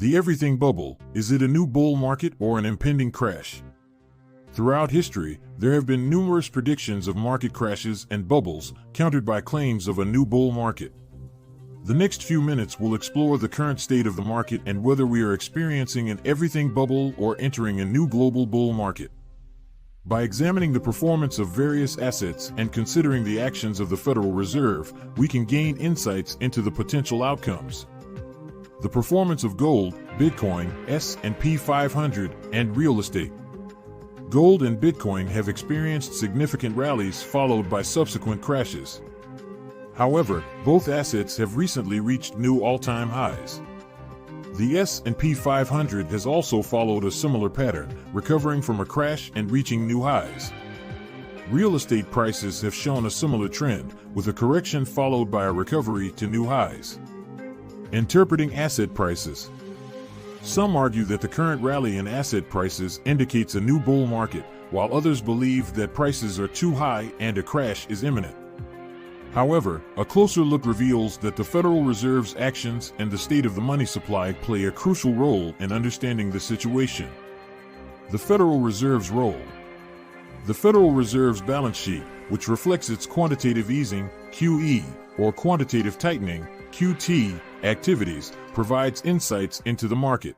The everything bubble, is it a new bull market or an impending crash? Throughout history, there have been numerous predictions of market crashes and bubbles, countered by claims of a new bull market. The next few minutes will explore the current state of the market and whether we are experiencing an everything bubble or entering a new global bull market. By examining the performance of various assets and considering the actions of the Federal Reserve, we can gain insights into the potential outcomes. The performance of gold, Bitcoin, S&P 500, and real estate. Gold and Bitcoin have experienced significant rallies followed by subsequent crashes. However, both assets have recently reached new all-time highs. The S&P 500 has also followed a similar pattern, recovering from a crash and reaching new highs. Real estate prices have shown a similar trend, with a correction followed by a recovery to new highs. Interpreting asset prices. Some argue that the current rally in asset prices indicates a new bull market, while others believe that prices are too high and a crash is imminent. However, a closer look reveals that the Federal Reserve's actions and the state of the money supply play a crucial role in understanding the situation. The Federal Reserve's role. The Federal Reserve's balance sheet, which reflects its quantitative easing, QE, or quantitative tightening, QT, activities, provides insights into the market.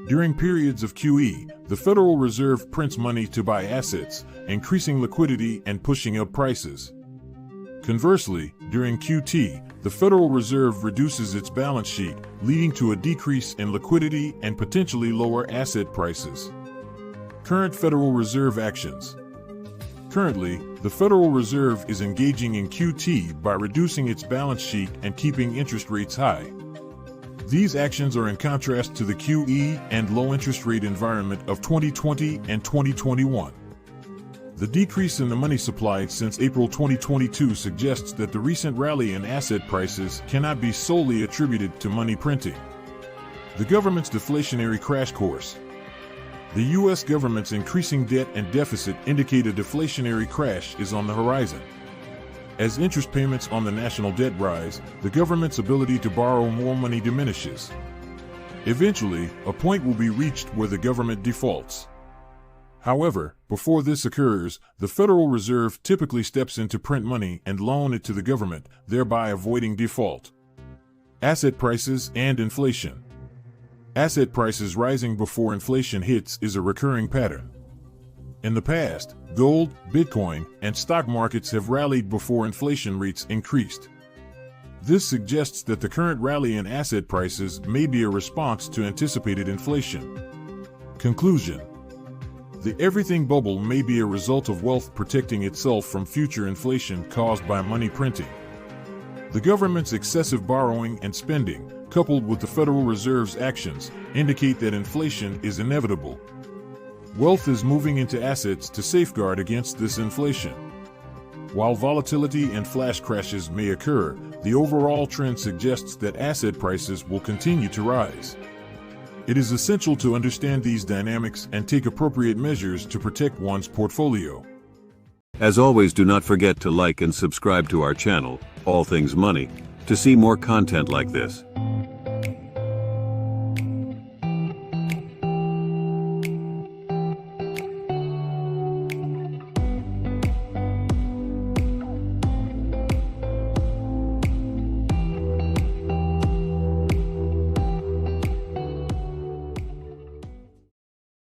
During periods of QE, the Federal Reserve prints money to buy assets, increasing liquidity and pushing up prices. Conversely, during QT, the Federal Reserve reduces its balance sheet, leading to a decrease in liquidity and potentially lower asset prices. Current Federal Reserve actions. Currently, the Federal Reserve is engaging in QT by reducing its balance sheet and keeping interest rates high. These actions are in contrast to the QE and low interest rate environment of 2020 and 2021. The decrease in the money supply since April 2022 suggests that the recent rally in asset prices cannot be solely attributed to money printing. The government's deflationary crash course. The U.S. government's increasing debt and deficit indicate a deflationary crash is on the horizon. As interest payments on the national debt rise, the government's ability to borrow more money diminishes. Eventually, a point will be reached where the government defaults. However, before this occurs, the Federal Reserve typically steps in to print money and loan it to the government, thereby avoiding default. Asset prices and inflation. Asset prices rising before inflation hits is a recurring pattern. In the past, gold, Bitcoin, and stock markets have rallied before inflation rates increased. This suggests that the current rally in asset prices may be a response to anticipated inflation. Conclusion. The everything bubble may be a result of wealth protecting itself from future inflation caused by money printing. The government's excessive borrowing and spending, coupled with the Federal Reserve's actions, indicate that inflation is inevitable. Wealth is moving into assets to safeguard against this inflation. While volatility and flash crashes may occur, the overall trend suggests that asset prices will continue to rise. It is essential to understand these dynamics and take appropriate measures to protect one's portfolio. As always, do not forget to like and subscribe to our channel, All Things Money, to see more content like this.